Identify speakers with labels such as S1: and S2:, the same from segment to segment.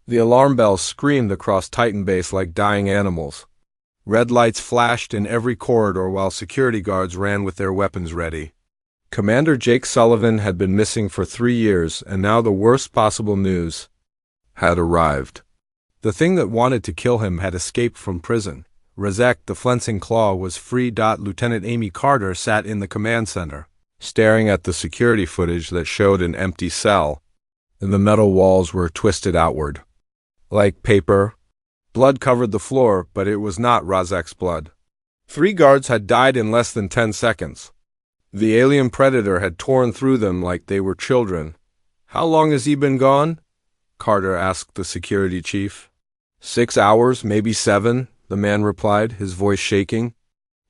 S1: The alarm bells screamed across Titan Base like dying animals. Red lights flashed in every corridor while security guards ran with their weapons ready. Commander Jake Sullivan had been missing for 3 years, and now the worst possible news had arrived. The thing that wanted to kill him had escaped from prison. Razek, the Flensing Claw, was free. Lieutenant Amy Carter sat in the command center, staring at the security footage that showed an empty cell, and the metal walls were twisted outward like paper. Blood covered the floor, but it was not Razek's blood. 3 guards had died in less than 10 seconds. The alien predator had torn through them like they were children. "How long has he been gone?" Carter asked the security chief. 6 hours, maybe 7, the man replied, his voice shaking.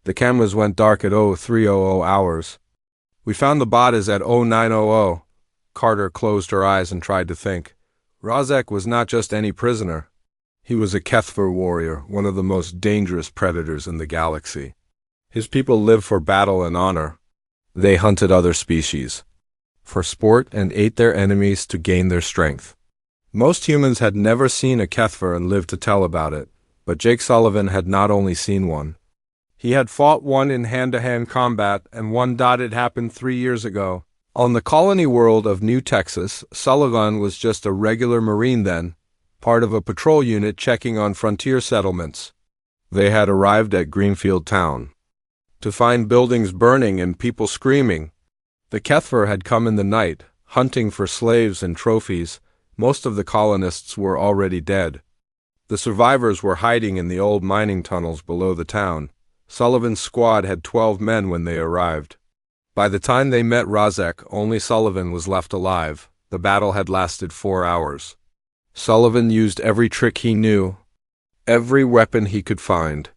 S1: The cameras went dark at 0300 hours. "We found the bodies at 0900. Carter closed her eyes and tried to think. Razek was not just any prisoner. He was a HFY warrior, one of the most dangerous predators in the galaxy. His people lived for battle and honor. They hunted other species for sport and ate their enemies to gain their strength. Most humans had never seen a HFY and lived to tell about it, but Jake Sullivan had not only seen one. He had fought one in hand-to-hand combat, and one had happened 3 years ago. On the colony world of New Texas, Sullivan was just a regular Marine then, part of a patrol unit checking on frontier settlements. They had arrived at Greenfield Town to find buildings burning and people screaming. The HFY had come in the night, hunting for slaves and trophies. Most of the colonists were already dead. The survivors were hiding in the old mining tunnels below the town. Sullivan's squad had 12 men when they arrived. By the time they met Razek, only Sullivan was left alive. The battle had lasted 4 hours. Sullivan used every trick he knew, every weapon he could find.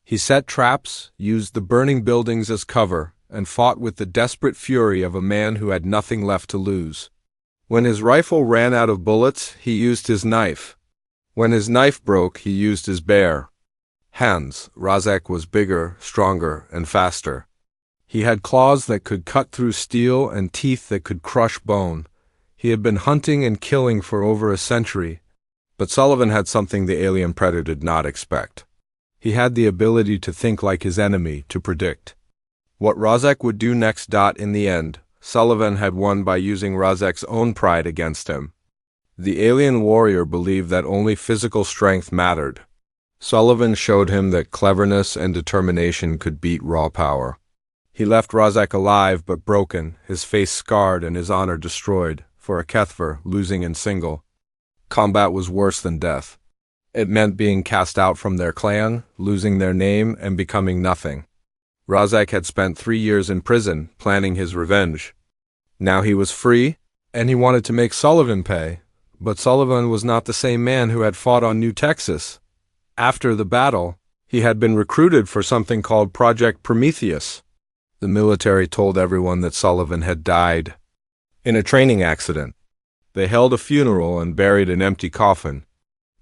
S1: He set traps, used the burning buildings as cover, and fought with the desperate fury of a man who had nothing left to lose. When his rifle ran out of bullets, he used his knife. When his knife broke, he used his bare hands. Razek was bigger, stronger, and faster. He had claws that could cut through steel and teeth that could crush bone. He had been hunting and killing for over a century, but Sullivan had something the alien predator did not expect. He had the ability to think like his enemy, to predict what Razek would do next. In the end, Sullivan had won by using Razek's own pride against him. The alien warrior believed that only physical strength mattered. Sullivan showed him that cleverness and determination could beat raw power. He left Razek alive but broken, his face scarred and his honor destroyed. For a HFY, losing in single combat was worse than death. It meant being cast out from their clan, losing their name, and becoming nothing. Razek had spent 3 years in prison, planning his revenge. Now he was free, and he wanted to make Sullivan pay. But Sullivan was not the same man who had fought on New Texas. After the battle, he had been recruited for something called Project Prometheus. The military told everyone that Sullivan had died in a training accident. They held a funeral and buried an empty coffin.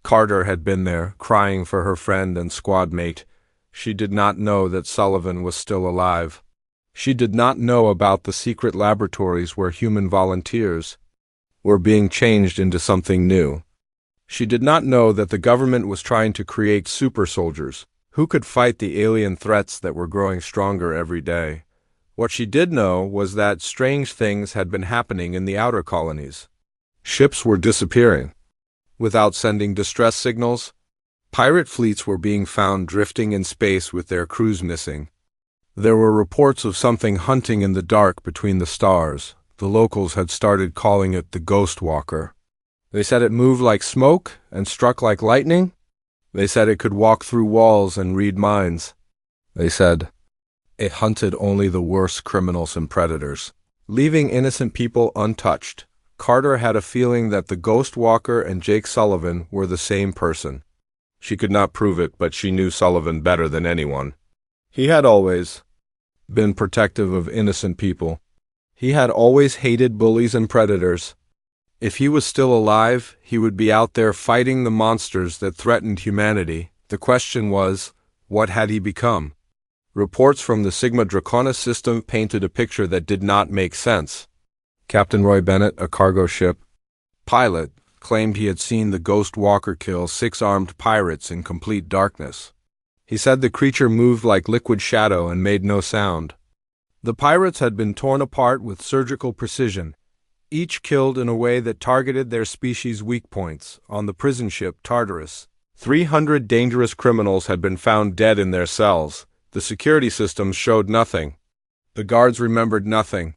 S1: Carter had been there, crying for her friend and squad mate. She did not know that Sullivan was still alive. She did not know about the secret laboratories where human volunteers were being changed into something new. She did not know that the government was trying to create super soldiers who could fight the alien threats that were growing stronger every day. What she did know was that strange things had been happening in the outer colonies. Ships were disappearing without sending distress signals. Pirate fleets were being found drifting in space with their crews missing. There were reports of something hunting in the dark between the stars. The locals had started calling it the Ghost Walker. They said it moved like smoke and struck like lightning. They said it could walk through walls and read minds. They said it hunted only the worst criminals and predators, leaving innocent people untouched. Carter had a feeling that the Ghost Walker and Jake Sullivan were the same person. She could not prove it, but she knew Sullivan better than anyone. He had always been protective of innocent people. He had always hated bullies and predators. If he was still alive, he would be out there fighting the monsters that threatened humanity. The question was, what had he become? Reports from the Sigma Draconis system painted a picture that did not make sense. Captain Roy Bennett, a cargo ship pilot, claimed he had seen the Ghost Walker kill 6 armed pirates in complete darkness. He said the creature moved like liquid shadow and made no sound. The pirates had been torn apart with surgical precision, each killed in a way that targeted their species' weak points. On the prison ship Tartarus, 300 dangerous criminals had been found dead in their cells. The security systems showed nothing. The guards remembered nothing.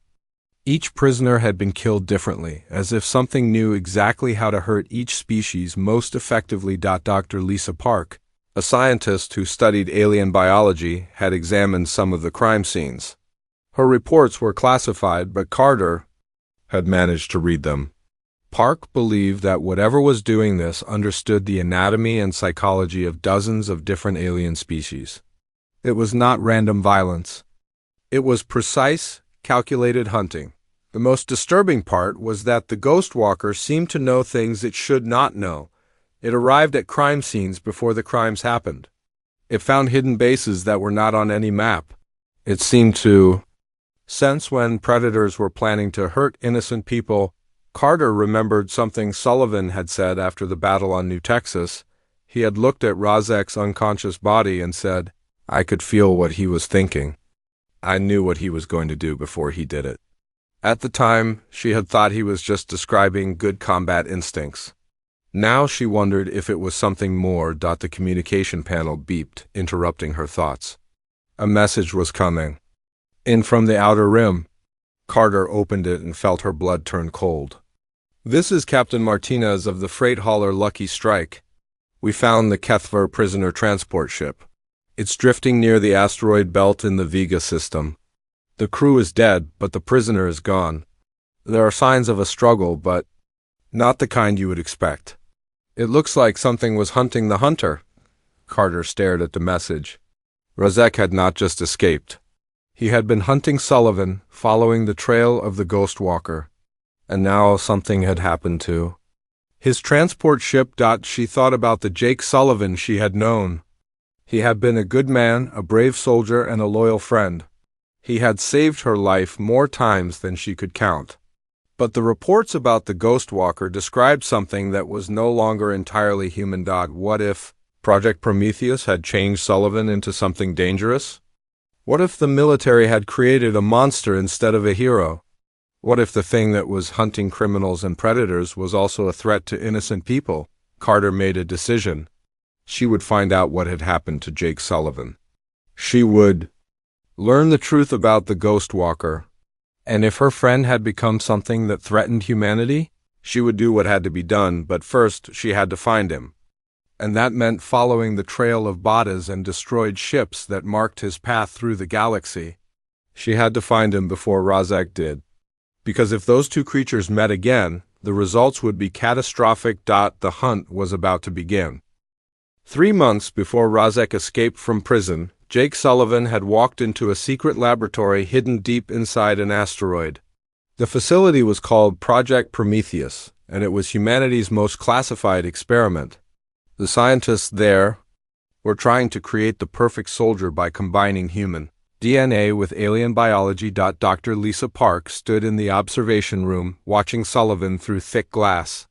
S1: Each prisoner had been killed differently, as if something knew exactly how to hurt each species most effectively. Dr. Lisa Park, a scientist who studied alien biology, had examined some of the crime scenes. Her reports were classified, but Carter had managed to read them. Park believed that whatever was doing this understood the anatomy and psychology of dozens of different alien species. It was not random violence. It was precise, calculated hunting. The most disturbing part was that the Ghost Walker seemed to know things it should not know. It arrived at crime scenes before the crimes happened. It found hidden bases that were not on any map. It seemed to sense when predators were planning to hurt innocent people. Carter remembered something Sullivan had said after the battle on New Texas. He had looked at Razek's unconscious body and said, "I could feel what he was thinking. I knew what he was going to do before he did it." At the time, she had thought he was just describing good combat instincts. Now she wondered if it was something more. The communication panel beeped, interrupting her thoughts. A message was coming. In from the outer rim. Carter opened it and felt her blood turn cold. "This is Captain Martinez of the freight hauler Lucky Strike. We found the Kethver prisoner transport ship. It's drifting near the asteroid belt in the Vega system. The crew is dead, but the prisoner is gone. There are signs of a struggle, but not the kind you would expect. It looks like something was hunting the hunter." Carter stared at the message. Razek had not just escaped. He had been hunting Sullivan, following the trail of the Ghost Walker. And now something had happened to his transport ship. She thought about the Jake Sullivan she had known. He had been a good man, a brave soldier, and a loyal friend. He had saved her life more times than she could count. But the reports about the Ghost Walker described something that was no longer entirely human. What if Project Prometheus had changed Sullivan into something dangerous? What if the military had created a monster instead of a hero? What if the thing that was hunting criminals and predators was also a threat to innocent people? Carter made a decision. She would find out what had happened to Jake Sullivan. She would learn the truth about the Ghost Walker. And if her friend had become something that threatened humanity, she would do what had to be done, but first she had to find him. And that meant following the trail of Badas and destroyed ships that marked his path through the galaxy. She had to find him before Razek did. Because if those two creatures met again, the results would be catastrophic. The hunt was about to begin. 3 months before Razek escaped from prison, Jake Sullivan had walked into a secret laboratory hidden deep inside an asteroid. The facility was called Project Prometheus, and it was humanity's most classified experiment. The scientists there were trying to create the perfect soldier by combining human DNA with alien biology. Dr. Lisa Park stood in the observation room, watching Sullivan through thick glass.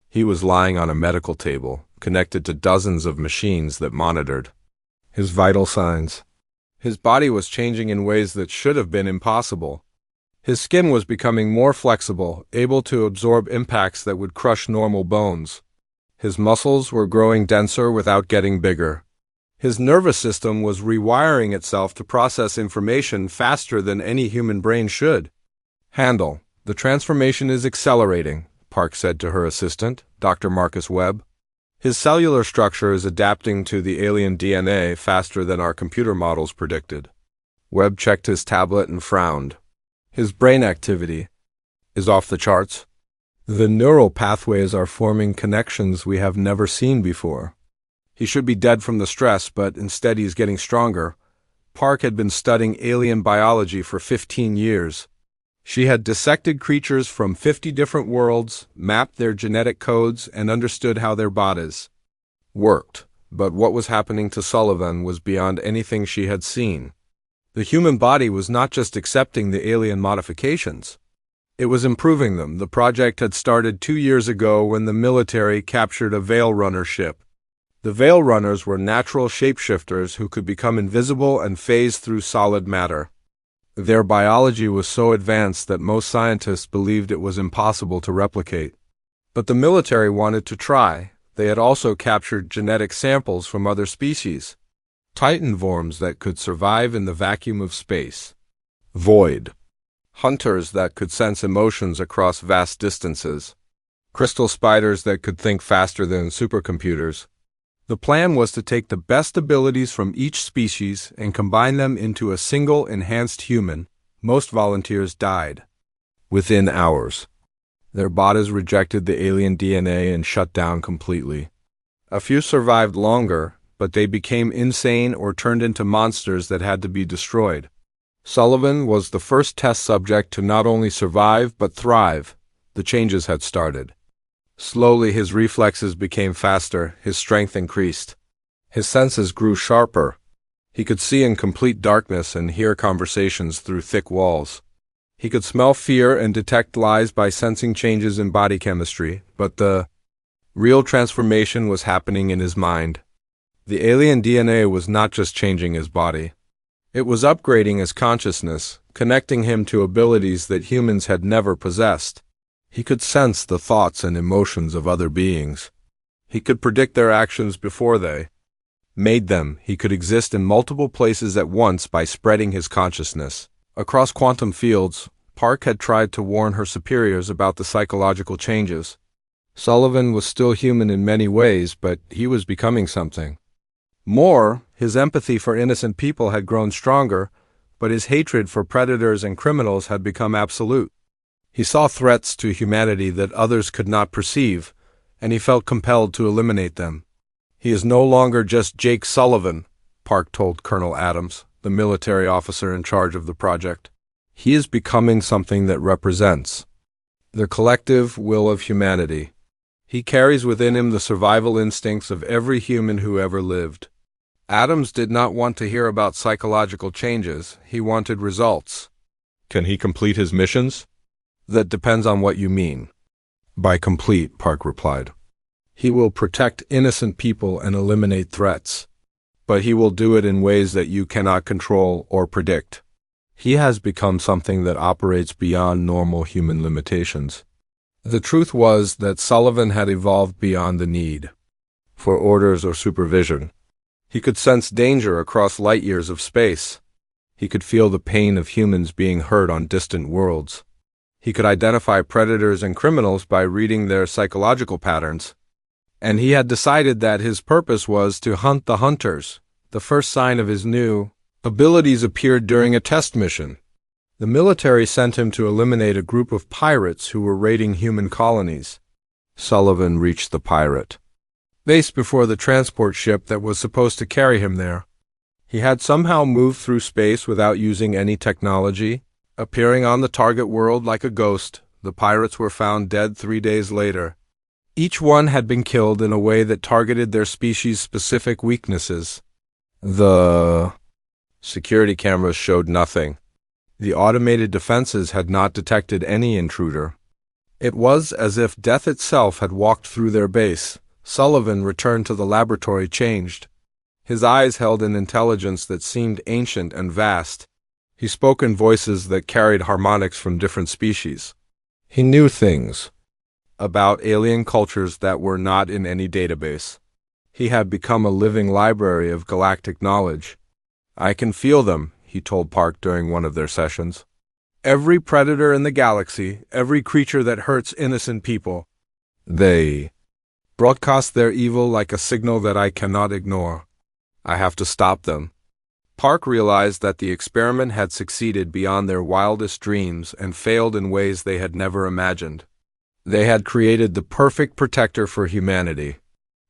S1: He was lying on a medical table, connected to dozens of machines that monitored his vital signs. His body was changing in ways that should have been impossible. His skin was becoming more flexible, able to absorb impacts that would crush normal bones. His muscles were growing denser without getting bigger. His nervous system was rewiring itself to process information faster than any human brain should handle. "The transformation is accelerating," Park said to her assistant, Dr. Marcus Webb. "His cellular structure is adapting to the alien DNA faster than our computer models predicted." Webb checked his tablet and frowned. "His brain activity is off the charts. The neural pathways are forming connections we have never seen before. He should be dead from the stress, but instead he's getting stronger." Park had been studying alien biology for 15 years. She had dissected creatures from 50 different worlds, mapped their genetic codes, and understood how their bodies worked. But what was happening to Sullivan was beyond anything she had seen. The human body was not just accepting the alien modifications. It was improving them. The project had started 2 years ago when the military captured a Veil Runner ship. The Veil Runners were natural shapeshifters who could become invisible and phase through solid matter. Their biology was so advanced that most scientists believed it was impossible to replicate. But the military wanted to try. They had also captured genetic samples from other species. Titanvorms that could survive in the vacuum of space. Void. Hunters that could sense emotions across vast distances. Crystal spiders that could think faster than supercomputers. The plan was to take the best abilities from each species and combine them into a single enhanced human. Most volunteers died within hours. Their bodies rejected the alien DNA and shut down completely. A few survived longer, but they became insane or turned into monsters that had to be destroyed. Sullivan was the first test subject to not only survive but thrive. The changes had started. Slowly his reflexes became faster, his strength increased. His senses grew sharper. He could see in complete darkness and hear conversations through thick walls. He could smell fear and detect lies by sensing changes in body chemistry, but the real transformation was happening in his mind. The alien DNA was not just changing his body. It was upgrading his consciousness, connecting him to abilities that humans had never possessed. He could sense the thoughts and emotions of other beings. He could predict their actions before they made them. He could exist in multiple places at once by spreading his consciousness. Across quantum fields, Park had tried to warn her superiors about the psychological changes. Sullivan was still human in many ways, but he was becoming something more. His empathy for innocent people had grown stronger, but his hatred for predators and criminals had become absolute. He saw threats to humanity that others could not perceive, and he felt compelled to eliminate them. He is no longer just Jake Sullivan, Park told Colonel Adams, the military officer in charge of the project. He is becoming something that represents the collective will of humanity. He carries within him the survival instincts of every human who ever lived. Adams did not want to hear about psychological changes. He wanted results. Can he complete his missions? That depends on what you mean by complete, Park replied. He will protect innocent people and eliminate threats, but he will do it in ways that you cannot control or predict. He has become something that operates beyond normal human limitations. The truth was that Sullivan had evolved beyond the need for orders or supervision. He could sense danger across light years of space. He could feel the pain of humans being hurt on distant worlds. He could identify predators and criminals by reading their psychological patterns. And he had decided that his purpose was to hunt the hunters. The first sign of his new abilities appeared during a test mission. The military sent him to eliminate a group of pirates who were raiding human colonies. Sullivan reached the pirate base before the transport ship that was supposed to carry him there. He had somehow moved through space without using any technology. Appearing on the target world like a ghost, the pirates were found dead 3 days later. Each one had been killed in a way that targeted their species' specific weaknesses. The security cameras showed nothing. The automated defenses had not detected any intruder. It was as if death itself had walked through their base. Sullivan returned to the laboratory changed. His eyes held an intelligence that seemed ancient and vast. He spoke in voices that carried harmonics from different species. He knew things about alien cultures that were not in any database. He had become a living library of galactic knowledge. I can feel them, he told Park during one of their sessions. Every predator in the galaxy, every creature that hurts innocent people. They broadcast their evil like a signal that I cannot ignore. I have to stop them. Park realized that the experiment had succeeded beyond their wildest dreams and failed in ways they had never imagined. They had created the perfect protector for humanity.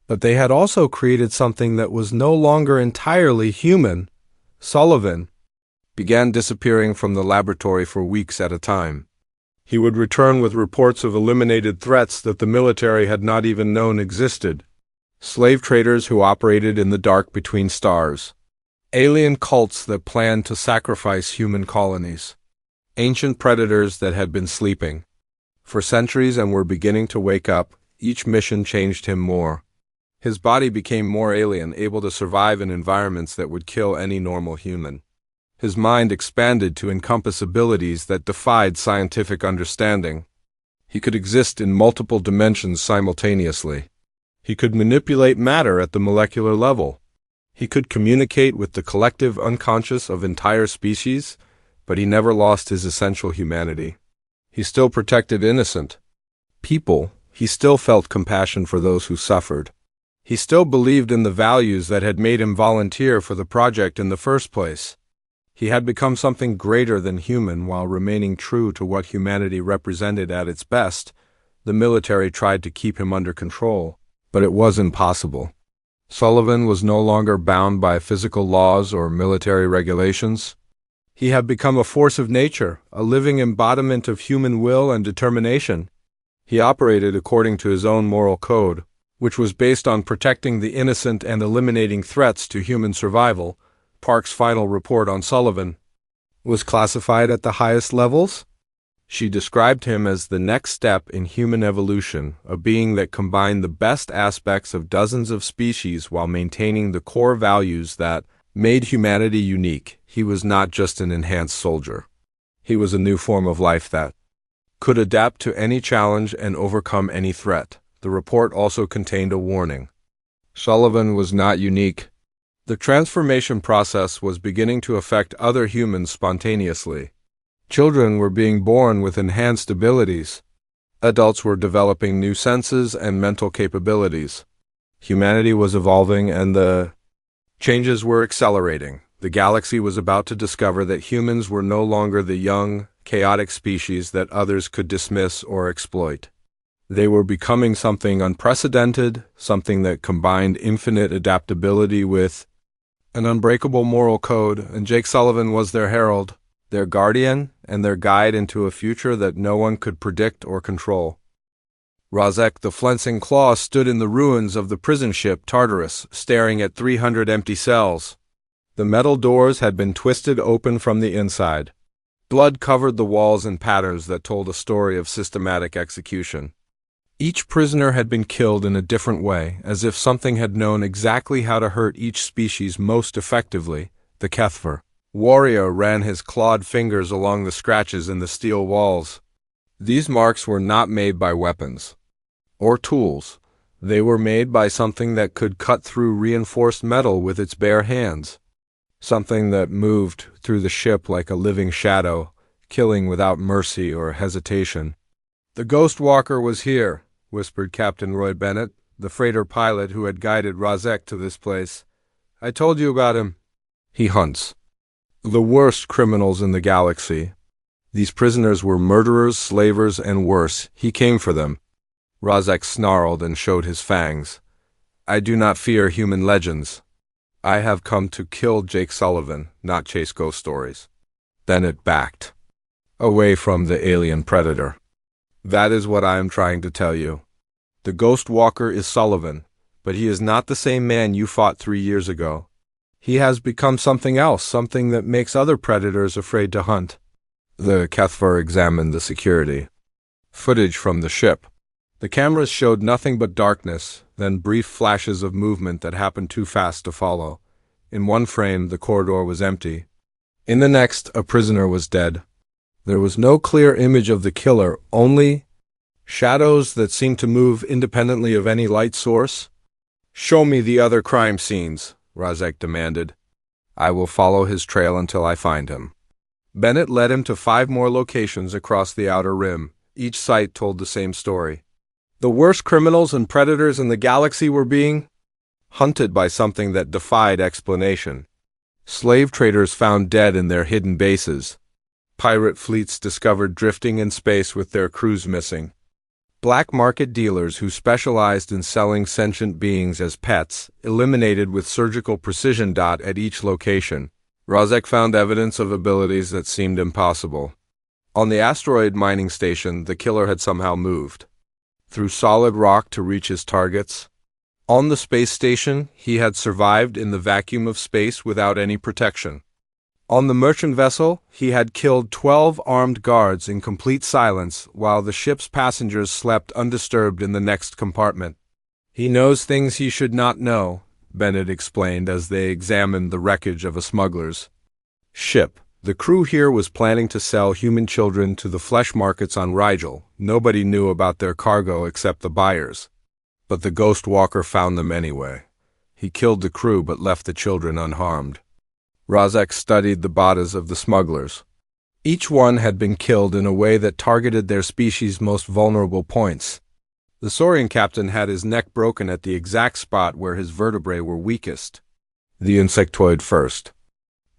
S1: But they had also created something that was no longer entirely human. Sullivan began disappearing from the laboratory for weeks at a time. He would return with reports of eliminated threats that the military had not even known existed. Slave traders who operated in the dark between stars. Alien cults that planned to sacrifice human colonies. Ancient predators that had been sleeping for centuries and were beginning to wake up. Each mission changed him more. His body became more alien, able to survive in environments that would kill any normal human. His mind expanded to encompass abilities that defied scientific understanding. He could exist in multiple dimensions simultaneously. He could manipulate matter at the molecular level. He could communicate with the collective unconscious of entire species, but he never lost his essential humanity. He still protected innocent people. He still felt compassion for those who suffered. He still believed in the values that had made him volunteer for the project in the first place. He had become something greater than human while remaining true to what humanity represented at its best. The military tried to keep him under control, but it was impossible. Sullivan was no longer bound by physical laws or military regulations. He had become a force of nature, a living embodiment of human will and determination. He operated according to his own moral code, which was based on protecting the innocent and eliminating threats to human survival. Park's final report on Sullivan was classified at the highest levels. She described him as the next step in human evolution, a being that combined the best aspects of dozens of species while maintaining the core values that made humanity unique. He was not just an enhanced soldier. He was a new form of life that could adapt to any challenge and overcome any threat. The report also contained a warning. Sullivan was not unique. The transformation process was beginning to affect other humans spontaneously. Children were being born with enhanced abilities. Adults were developing new senses and mental capabilities. Humanity was evolving and the changes were accelerating. The galaxy was about to discover that humans were no longer the young, chaotic species that others could dismiss or exploit. They were becoming something unprecedented, something that combined infinite adaptability with an unbreakable moral code, and Jake Sullivan was their herald, their guardian, and their guide into a future that no one could predict or control. Rozek the Flensing Claw stood in the ruins of the prison ship Tartarus, staring at 300 empty cells. The metal doors had been twisted open from the inside. Blood covered the walls in patterns that told a story of systematic execution. Each prisoner had been killed in a different way, as if something had known exactly how to hurt each species most effectively. The HFY warrior ran his clawed fingers along the scratches in the steel walls. These marks were not made by weapons or tools. They were made by something that could cut through reinforced metal with its bare hands. Something that moved through the ship like a living shadow, killing without mercy or hesitation. "The Ghost Walker was here," whispered Captain Roy Bennett, the freighter pilot who had guided Rozek to this place. "I told you about him. He hunts the worst criminals in the galaxy. These prisoners were murderers, slavers, and worse. He came for them." Rozek snarled and showed his fangs. "I do not fear human legends. I have come to kill Jake Sullivan, not chase ghost stories." Bennett backed away from the alien predator. "That is what I am trying to tell you. The Ghost Walker is Sullivan, but he is not the same man you fought 3 years ago. He has become something else, something that makes other predators afraid to hunt." The HFY examined the security footage from the ship. The cameras showed nothing but darkness, then brief flashes of movement that happened too fast to follow. In one frame, the corridor was empty. In the next, a prisoner was dead. There was no clear image of the killer, only shadows that seemed to move independently of any light source. "Show me the other crime scenes," Rozek demanded. "I will follow his trail until I find him." Bennett led him to 5 more locations across the outer rim. Each site told the same story. The worst criminals and predators in the galaxy were being hunted by something that defied explanation. Slave traders found dead in their hidden bases. Pirate fleets discovered drifting in space with their crews missing. Black market dealers who specialized in selling sentient beings as pets, eliminated with surgical precision. At each location, Rozek found evidence of abilities that seemed impossible. On the asteroid mining station, the killer had somehow moved through solid rock to reach his targets. On the space station, he had survived in the vacuum of space without any protection. On the merchant vessel, he had killed 12 armed guards in complete silence while the ship's passengers slept undisturbed in the next compartment. "He knows things he should not know," Bennett explained as they examined the wreckage of a smuggler's ship. The crew here was planning to sell human children to the flesh markets on Rigel. Nobody knew about their cargo except the buyers. But the Ghost Walker found them anyway. He killed the crew but left the children unharmed. Rozek studied the bodies of the smugglers. Each one had been killed in a way that targeted their species' most vulnerable points. The Saurian captain had his neck broken at the exact spot where his vertebrae were weakest, the insectoid first.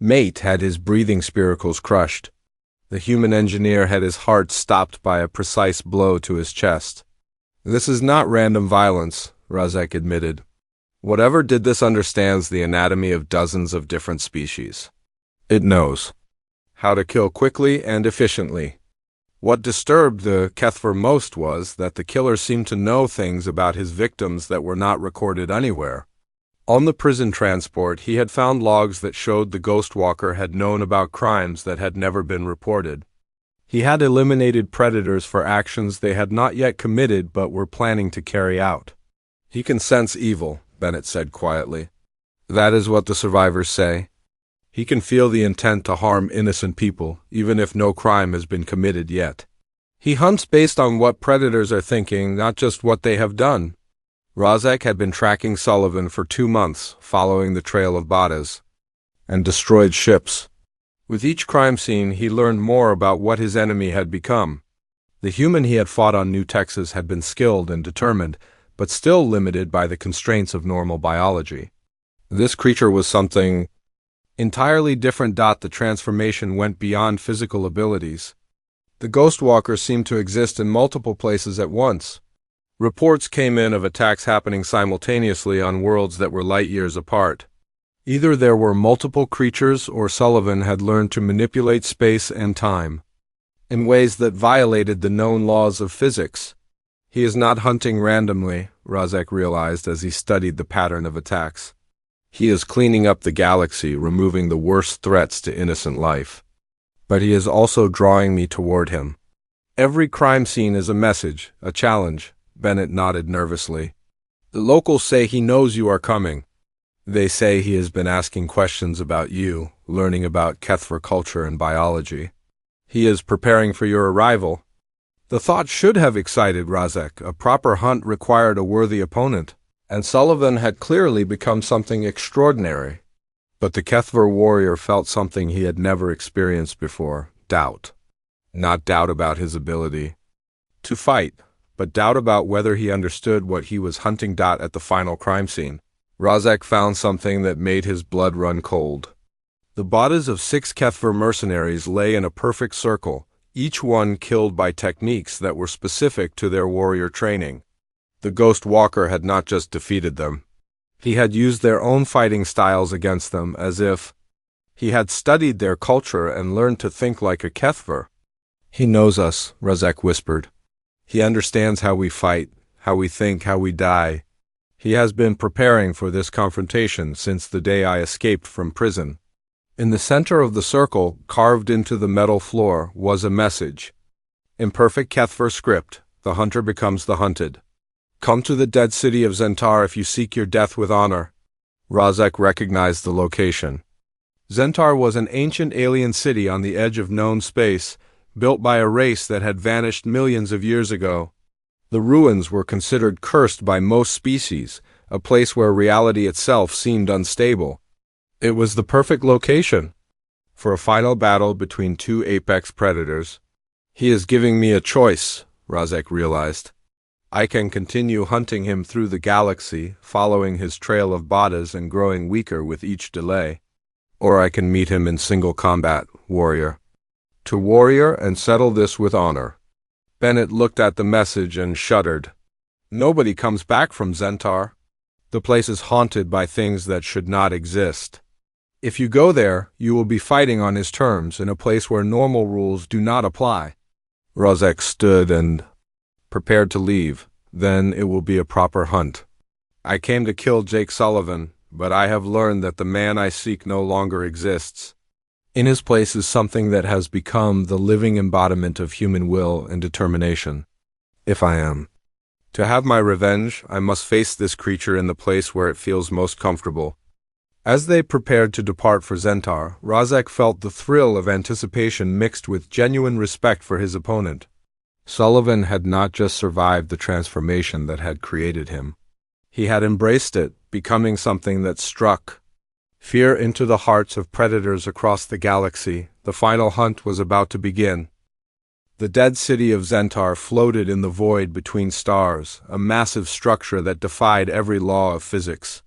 S1: Mate had his breathing spiracles crushed. The human engineer had his heart stopped by a precise blow to his chest. "This is not random violence," Rozek admitted. "Whatever did this understands the anatomy of dozens of different species. It knows how to kill quickly and efficiently." What disturbed the Kethver most was that the killer seemed to know things about his victims that were not recorded anywhere. On the prison transport, he had found logs that showed the Ghost Walker had known about crimes that had never been reported. He had eliminated predators for actions they had not yet committed but were planning to carry out. "He can sense evil," Bennett said quietly. "That is what the survivors say. He can feel the intent to harm innocent people, even if no crime has been committed yet. He hunts based on what predators are thinking, not just what they have done." Rozek had been tracking Sullivan for 2 months, following the trail of bodies and destroyed ships. With each crime scene, he learned more about what his enemy had become. The human he had fought on New Texas had been skilled and determined, but still limited by the constraints of normal biology. This creature was something entirely different. The transformation went beyond physical abilities. The Ghost Walker seemed to exist in multiple places at once. Reports came in of attacks happening simultaneously on worlds that were light years apart. Either there were multiple creatures or Sullivan had learned to manipulate space and time in ways that violated the known laws of physics. He is not hunting randomly, Rozek realized as he studied the pattern of attacks. He is cleaning up the galaxy, removing the worst threats to innocent life. But he is also drawing me toward him. Every crime scene is a message, a challenge. Bennett nodded nervously. "The locals say he knows you are coming. They say he has been asking questions about you, learning about Kethver culture and biology. He is preparing for your arrival." The thought should have excited Rozek. A proper hunt required a worthy opponent, and Sullivan had clearly become something extraordinary. But the Kethver warrior felt something he had never experienced before, doubt. Not doubt about his ability to fight, but doubt about whether he understood what he was hunting. At the final crime scene, Rozek found something that made his blood run cold. The bodies of 6 Kethver mercenaries lay in a perfect circle, each one killed by techniques that were specific to their warrior training. The Ghost Walker had not just defeated them. He had used their own fighting styles against them, as if he had studied their culture and learned to think like a Kethver. "He knows us," Rozek whispered. "He understands how we fight, how we think, how we die. He has been preparing for this confrontation since the day I escaped from prison." In the center of the circle, carved into the metal floor, was a message. In perfect Kethver script, the hunter becomes the hunted. "Come to the dead city of Zentar if you seek your death with honor." Rozek recognized the location. Zentar was an ancient alien city on the edge of known space, built by a race that had vanished millions of years ago. The ruins were considered cursed by most species, a place where reality itself seemed unstable. It was the perfect location for a final battle between 2 apex predators. "He is giving me a choice," Rozek realized. "I can continue hunting him through the galaxy, following his trail of bodies and growing weaker with each delay. Or I can meet him in single combat, warrior. To warrior and settle this with honor." Bennett looked at the message and shuddered. "Nobody comes back from Zentar. The place is haunted by things that should not exist. If you go there, you will be fighting on his terms in a place where normal rules do not apply." Rozek stood and prepared to leave. "Then it will be a proper hunt. I came to kill Jake Sullivan, but I have learned that the man I seek no longer exists." In his place is something that has become the living embodiment of human will and determination. If I am to have my revenge, I must face this creature in the place where it feels most comfortable. As they prepared to depart for Zentar, Razek felt the thrill of anticipation mixed with genuine respect for his opponent. Sullivan had not just survived the transformation that had created him. He had embraced it, becoming something that struck fear into the hearts of predators across the galaxy. The final hunt was about to begin. The dead city of Zentar floated in the void between stars, a massive structure that defied every law of physics.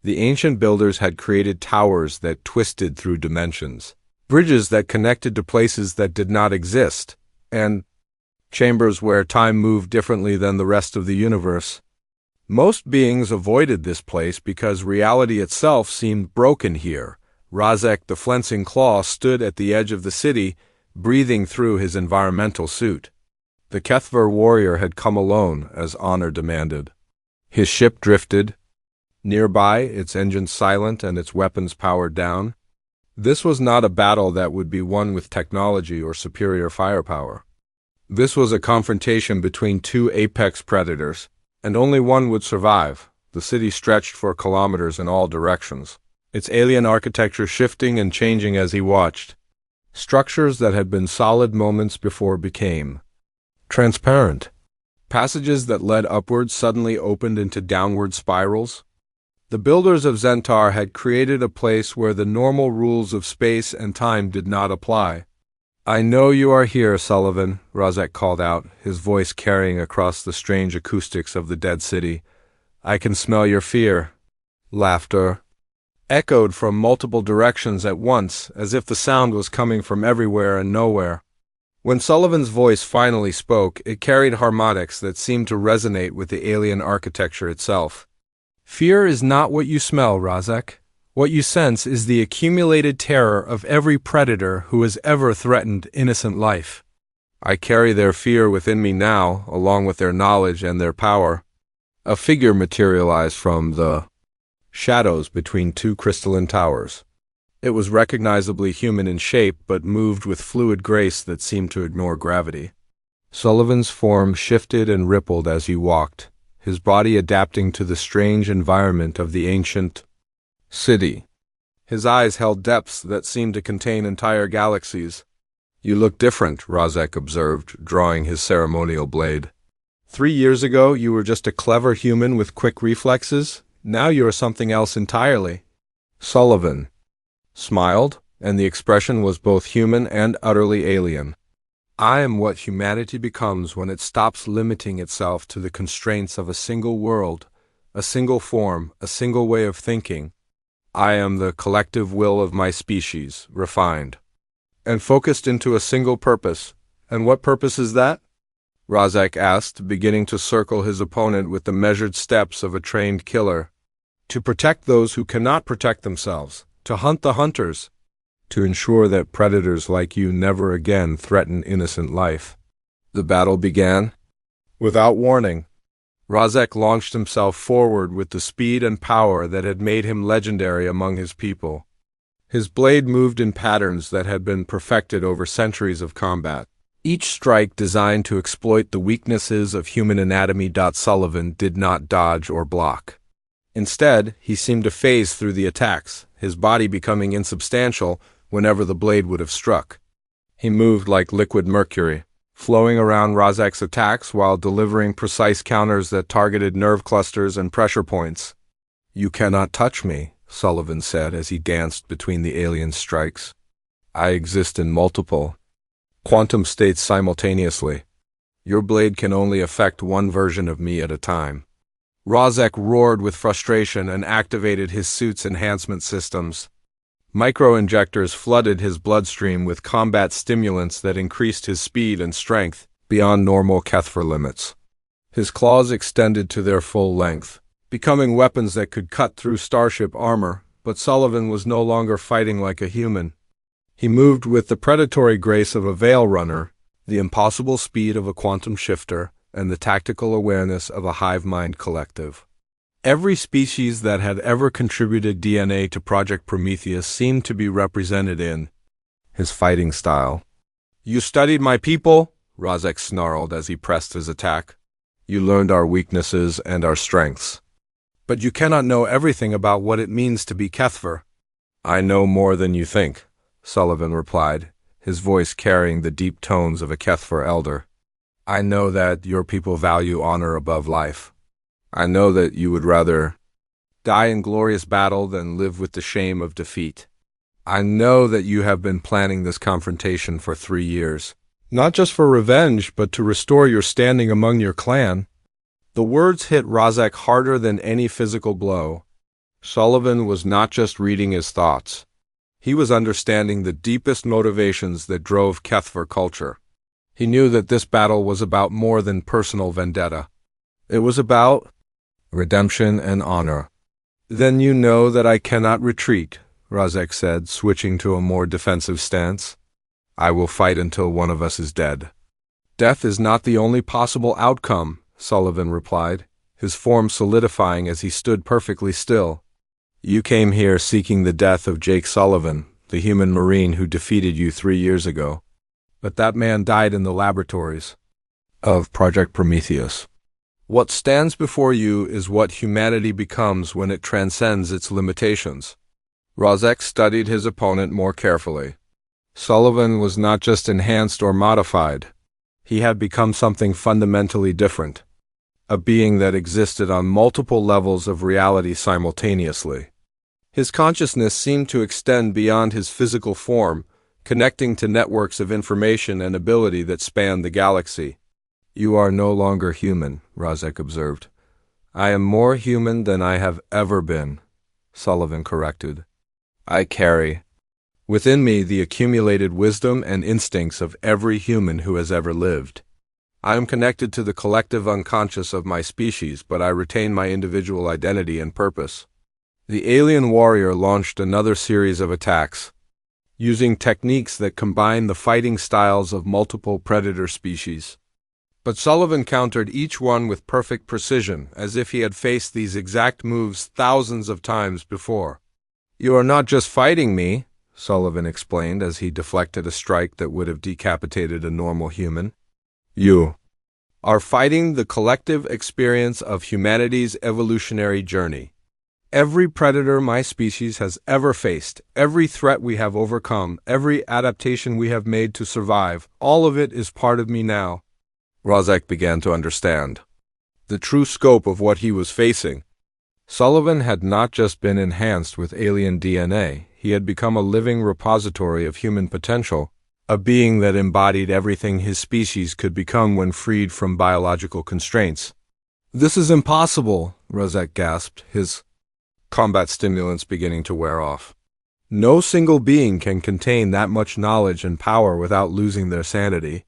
S1: The ancient builders had created towers that twisted through dimensions, bridges that connected to places that did not exist, and chambers where time moved differently than the rest of the universe. Most beings avoided this place because reality itself seemed broken here. Razek the Flensing Claw stood at the edge of the city, breathing through his environmental suit. The Kethver warrior had come alone, as honor demanded. His ship drifted. Nearby, its engines silent and its weapons powered down. This was not a battle that would be won with technology or superior firepower. This was a confrontation between two apex predators, and only one would survive. The city stretched for kilometers in all directions, its alien architecture shifting and changing as he watched. Structures that had been solid moments before became transparent. Passages that led upwards suddenly opened into downward spirals. The builders of Zentar had created a place where the normal rules of space and time did not apply. "I know you are here, Sullivan," Razek called out, his voice carrying across the strange acoustics of the dead city. "I can smell your fear." Laughter echoed from multiple directions at once, as if the sound was coming from everywhere and nowhere. When Sullivan's voice finally spoke, it carried harmonics that seemed to resonate with the alien architecture itself. "Fear is not what you smell, Razek. What you sense is the accumulated terror of every predator who has ever threatened innocent life. I carry their fear within me now, along with their knowledge and their power." A figure materialized from the shadows between two crystalline towers. It was recognizably human in shape, but moved with fluid grace that seemed to ignore gravity. Sullivan's form shifted and rippled as he walked, his body adapting to the strange environment of the ancient city. His eyes held depths that seemed to contain entire galaxies. "You look different," Razek observed, drawing his ceremonial blade. 3 years ago, you were just a clever human with quick reflexes. Now you are something else entirely." Sullivan smiled, and the expression was both human and utterly alien. "I am what humanity becomes when it stops limiting itself to the constraints of a single world, a single form, a single way of thinking. I am the collective will of my species, refined and focused into a single purpose." "And what purpose is that?" Razek asked, beginning to circle his opponent with the measured steps of a trained killer. "To protect those who cannot protect themselves, to hunt the hunters, to ensure that predators like you never again threaten innocent life." The battle began. Without warning, Razek launched himself forward with the speed and power that had made him legendary among his people. His blade moved in patterns that had been perfected over centuries of combat, each strike designed to exploit the weaknesses of human anatomy. Sullivan did not dodge or block. Instead, he seemed to phase through the attacks, his body becoming insubstantial whenever the blade would have struck. He moved like liquid mercury, flowing around Razek's attacks while delivering precise counters that targeted nerve clusters and pressure points. "You cannot touch me," Sullivan said as he danced between the alien strikes. "I exist in multiple quantum states simultaneously. Your blade can only affect one version of me at a time." Razek roared with frustration and activated his suit's enhancement systems. Micro-injectors flooded his bloodstream with combat stimulants that increased his speed and strength beyond normal Kethver limits. His claws extended to their full length, becoming weapons that could cut through starship armor, but Sullivan was no longer fighting like a human. He moved with the predatory grace of a veil runner, the impossible speed of a quantum shifter, and the tactical awareness of a hive mind collective. Every species that had ever contributed DNA to Project Prometheus seemed to be represented in his fighting style. You studied my people, Razek snarled as he pressed his attack. You learned our weaknesses and our strengths. But you cannot know everything about what it means to be Kethver. I know more than you think, Sullivan replied, his voice carrying the deep tones of a Kethver elder. I know that your people value honor above life. I know that you would rather die in glorious battle than live with the shame of defeat. I know that you have been planning this confrontation for 3 years, not just for revenge, but to restore your standing among your clan. The words hit Razek harder than any physical blow. Sullivan was not just reading his thoughts. He was understanding the deepest motivations that drove Kethver culture. He knew that this battle was about more than personal vendetta. It was about redemption and honor. Then you know that I cannot retreat, Razek said, switching to a more defensive stance. I will fight until one of us is dead. Death is not the only possible outcome, Sullivan replied, his form solidifying as he stood perfectly still. You came here seeking the death of Jake Sullivan, the human marine who defeated you 3 years ago. But that man died in the laboratories of Project Prometheus. What stands before you is what humanity becomes when it transcends its limitations. Razek studied his opponent more carefully. Sullivan was not just enhanced or modified. He had become something fundamentally different, a being that existed on multiple levels of reality simultaneously. His consciousness seemed to extend beyond his physical form, connecting to networks of information and ability that spanned the galaxy. You are no longer human, Razek observed. I am more human than I have ever been, Sullivan corrected. I carry within me the accumulated wisdom and instincts of every human who has ever lived. I am connected to the collective unconscious of my species, but I retain my individual identity and purpose. The alien warrior launched another series of attacks, using techniques that combine the fighting styles of multiple predator species. But Sullivan countered each one with perfect precision, as if he had faced these exact moves thousands of times before. You are not just fighting me, Sullivan explained as he deflected a strike that would have decapitated a normal human. You are fighting the collective experience of humanity's evolutionary journey. Every predator my species has ever faced, every threat we have overcome, every adaptation we have made to survive, all of it is part of me now. Razek began to understand the true scope of what he was facing. Sullivan had not just been enhanced with alien DNA, he had become a living repository of human potential, a being that embodied everything his species could become when freed from biological constraints. This is impossible, Razek gasped, his combat stimulants beginning to wear off. No single being can contain that much knowledge and power without losing their sanity.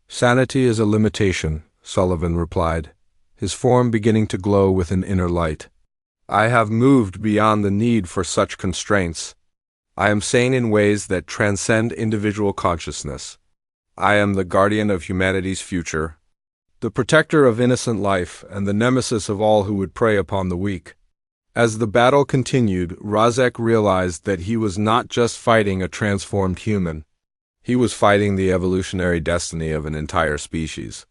S1: Sanity is a limitation, Sullivan replied, his form beginning to glow with an inner light. I have moved beyond the need for such constraints. I am sane in ways that transcend individual consciousness. I am the guardian of humanity's future, the protector of innocent life, and the nemesis of all who would prey upon the weak. As the battle continued, Razek realized that he was not just fighting a transformed human. He was fighting the evolutionary destiny of an entire species.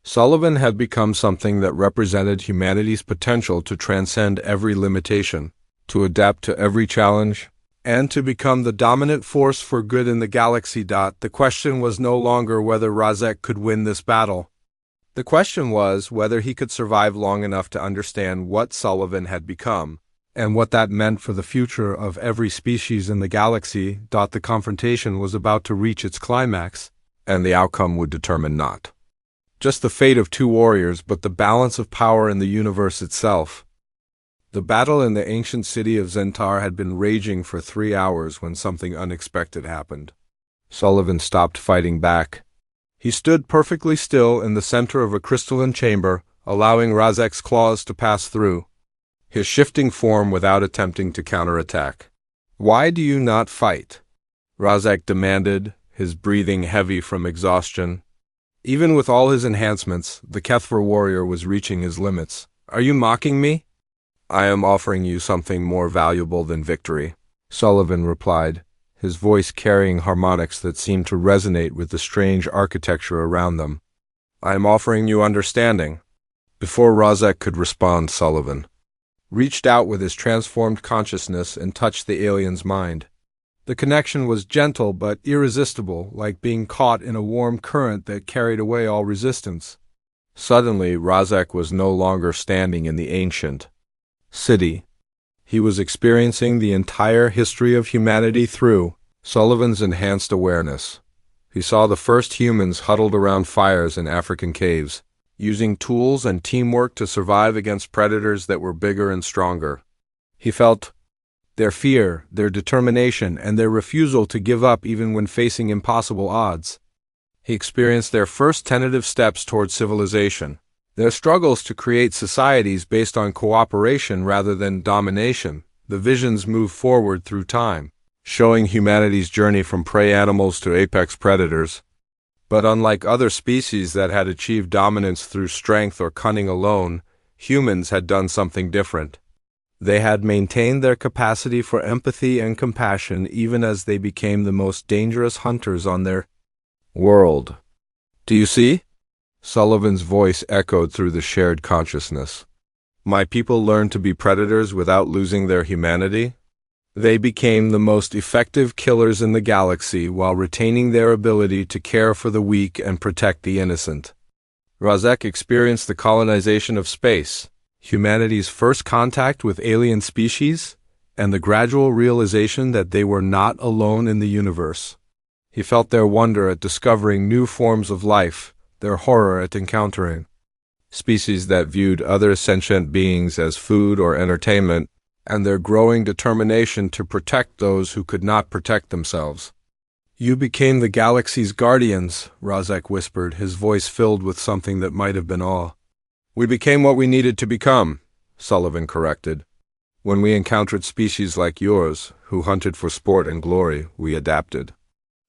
S1: Sullivan had become something that represented humanity's potential to transcend every limitation, to adapt to every challenge, and to become the dominant force for good in the galaxy. The question was no longer whether Razek could win this battle. The question was whether he could survive long enough to understand what Sullivan had become, and what that meant for the future of every species in the galaxy. The confrontation was about to reach its climax, and the outcome would determine not just the fate of two warriors, but the balance of power in the universe itself. The battle in the ancient city of Zentar had been raging for 3 hours when something unexpected happened. Sullivan stopped fighting back. He stood perfectly still in the center of a crystalline chamber, allowing Razek's claws to pass through his shifting form without attempting to counterattack. Why do you not fight? Razek demanded, his breathing heavy from exhaustion. Even with all his enhancements, the Kethver warrior was reaching his limits. Are you mocking me? I am offering you something more valuable than victory, Sullivan replied, his voice carrying harmonics that seemed to resonate with the strange architecture around them. "I am offering you understanding." Before Razek could respond, Sullivan reached out with his transformed consciousness and touched the alien's mind. The connection was gentle but irresistible, like being caught in a warm current that carried away all resistance. Suddenly, Razek was no longer standing in the ancient city. He was experiencing the entire history of humanity through Sullivan's enhanced awareness. He saw the first humans huddled around fires in African caves, using tools and teamwork to survive against predators that were bigger and stronger. He felt their fear, their determination, and their refusal to give up even when facing impossible odds. He experienced their first tentative steps toward civilization, their struggles to create societies based on cooperation rather than domination. The visions moved forward through time, showing humanity's journey from prey animals to apex predators. But unlike other species that had achieved dominance through strength or cunning alone, humans had done something different. They had maintained their capacity for empathy and compassion even as they became the most dangerous hunters on their world. "Do you see?" Sullivan's voice echoed through the shared consciousness. "My people learned to be predators without losing their humanity. They became the most effective killers in the galaxy while retaining their ability to care for the weak and protect the innocent." Razek experienced the colonization of space, humanity's first contact with alien species, and the gradual realization that they were not alone in the universe. He felt their wonder at discovering new forms of life, their horror at encountering species that viewed other sentient beings as food or entertainment, and their growing determination to protect those who could not protect themselves. "You became the galaxy's guardians," Razek whispered, his voice filled with something that might have been awe. "We became what we needed to become," Sullivan corrected. "When we encountered species like yours, who hunted for sport and glory, we adapted.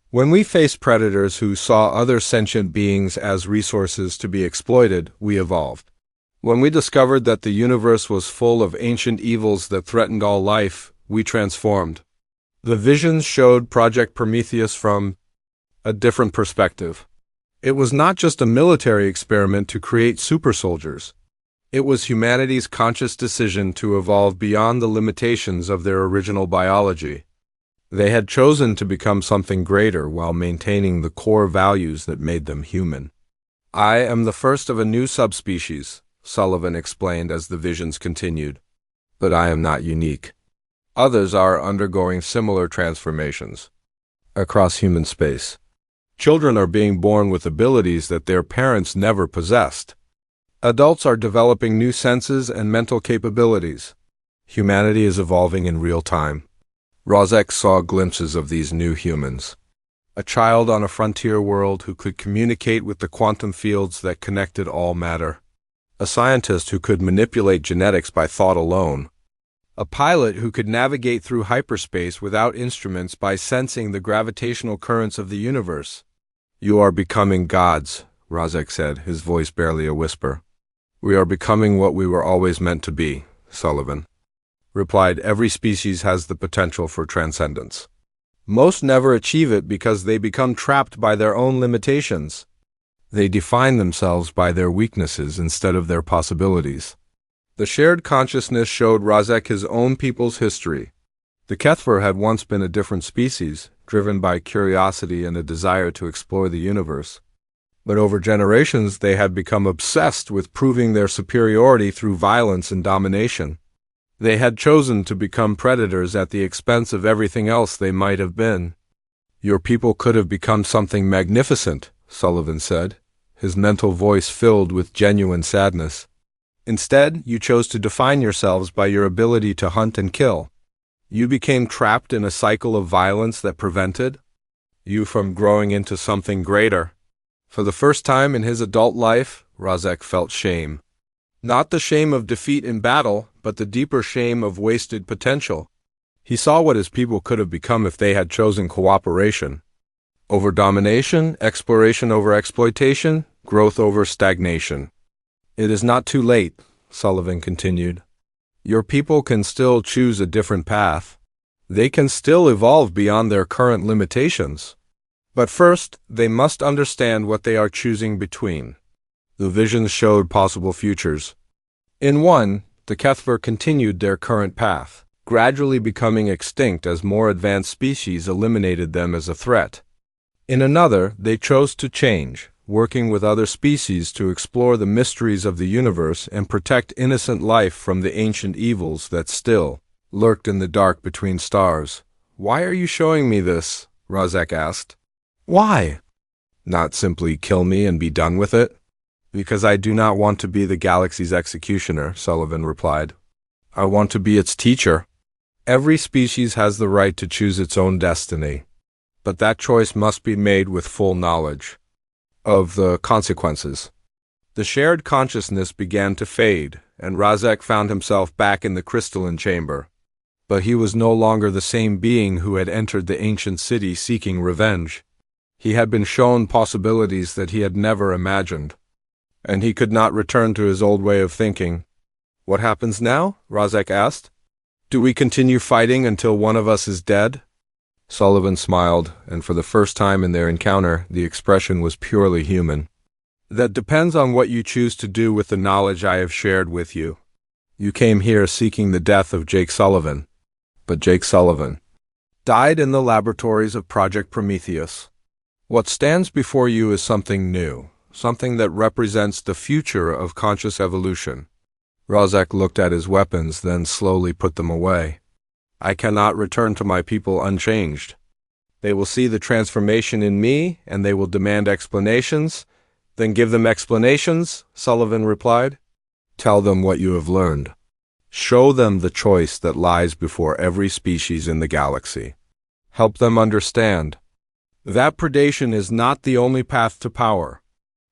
S1: When we faced predators who saw other sentient beings as resources to be exploited, we evolved. When we discovered that the universe was full of ancient evils that threatened all life, we transformed." The visions showed Project Prometheus from a different perspective. It was not just a military experiment to create super soldiers. It was humanity's conscious decision to evolve beyond the limitations of their original biology. They had chosen to become something greater while maintaining the core values that made them human. "I am the first of a new subspecies," Sullivan explained as the visions continued. "But I am not unique. Others are undergoing similar transformations across human space. Children are being born with abilities that their parents never possessed. Adults are developing new senses and mental capabilities. Humanity is evolving in real time." Razek saw glimpses of these new humans. A child on a frontier world who could communicate with the quantum fields that connected all matter. A scientist who could manipulate genetics by thought alone. A pilot who could navigate through hyperspace without instruments by sensing the gravitational currents of the universe. "You are becoming gods," Razek said, his voice barely a whisper. "We are becoming what we were always meant to be," Sullivan replied. "Every species has the potential for transcendence. Most never achieve it because they become trapped by their own limitations. They define themselves by their weaknesses instead of their possibilities." The shared consciousness showed Razek his own people's history. The Kethver had once been a different species, driven by curiosity and a desire to explore the universe. But over generations they had become obsessed with proving their superiority through violence and domination. They had chosen to become predators at the expense of everything else they might have been. "Your people could have become something magnificent," Sullivan said, his mental voice filled with genuine sadness. "Instead, you chose to define yourselves by your ability to hunt and kill. You became trapped in a cycle of violence that prevented you from growing into something greater." For the first time in his adult life, Razek felt shame. Not the shame of defeat in battle, but the deeper shame of wasted potential. He saw what his people could have become if they had chosen cooperation over domination, exploration over exploitation, growth over stagnation. "It is not too late," Sullivan continued. "Your people can still choose a different path." They can still evolve beyond their current limitations. But first, they must understand what they are choosing between. The visions showed possible futures. In one, the HFY continued their current path, gradually becoming extinct as more advanced species eliminated them as a threat. In another, they chose to change, working with other species to explore the mysteries of the universe and protect innocent life from the ancient evils that still lurked in the dark between stars. "Why are you showing me this?" Razak asked. "Why?" "Not simply kill me and be done with it?" "Because I do not want to be the galaxy's executioner," Sullivan replied. "I want to be its teacher." Every species has the right to choose its own destiny, but that choice must be made with full knowledge of the consequences. The shared consciousness began to fade, and Razak found himself back in the crystalline chamber. But he was no longer the same being who had entered the ancient city seeking revenge. He had been shown possibilities that he had never imagined, and he could not return to his old way of thinking. "What happens now?" Razak asked. "Do we continue fighting until one of us is dead?" Sullivan smiled, and for the first time in their encounter, the expression was purely human. "That depends on what you choose to do with the knowledge I have shared with you. You came here seeking the death of Jake Sullivan, but Jake Sullivan died in the laboratories of Project Prometheus. What stands before you is something new, something that represents the future of conscious evolution." Razak looked at his weapons, then slowly put them away. "I cannot return to my people unchanged. They will see the transformation in me, and they will demand explanations." "Then give them explanations," Sullivan replied. "Tell them what you have learned. Show them the choice that lies before every species in the galaxy. Help them understand that predation is not the only path to power."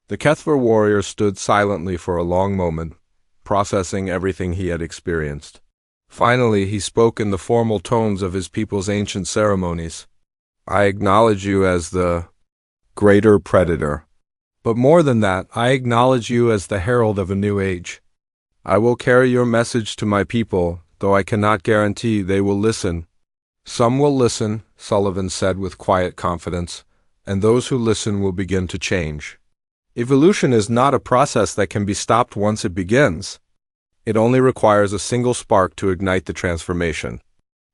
S1: The HFY warrior stood silently for a long moment, processing everything he had experienced. Finally, he spoke in the formal tones of his people's ancient ceremonies. "I acknowledge you as the greater predator. But more than that, I acknowledge you as the herald of a new age. I will carry your message to my people, though I cannot guarantee they will listen." "Some will listen," Sullivan said with quiet confidence, "and those who listen will begin to change. Evolution is not a process that can be stopped once it begins. It only requires a single spark to ignite the transformation."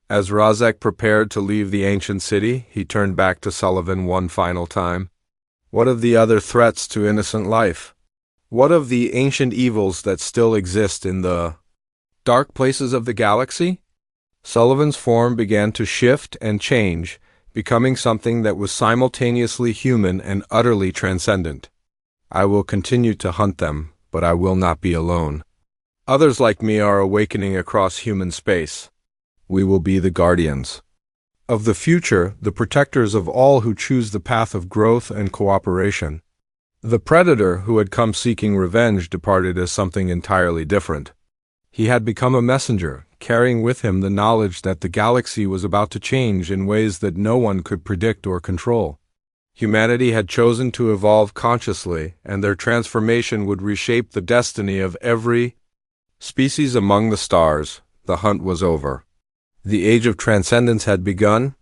S1: As Razak prepared to leave the ancient city, he turned back to Sullivan one final time. "What of the other threats to innocent life? What of the ancient evils that still exist in the dark places of the galaxy?" Sullivan's form began to shift and change, becoming something that was simultaneously human and utterly transcendent. "I will continue to hunt them, but I will not be alone. Others like me are awakening across human space. We will be the guardians of the future, the protectors of all who choose the path of growth and cooperation." The predator who had come seeking revenge departed as something entirely different. He had become a messenger, carrying with him the knowledge that the galaxy was about to change in ways that no one could predict or control. Humanity had chosen to evolve consciously, and their transformation would reshape the destiny of every species among the stars. The hunt was over. The age of transcendence had begun,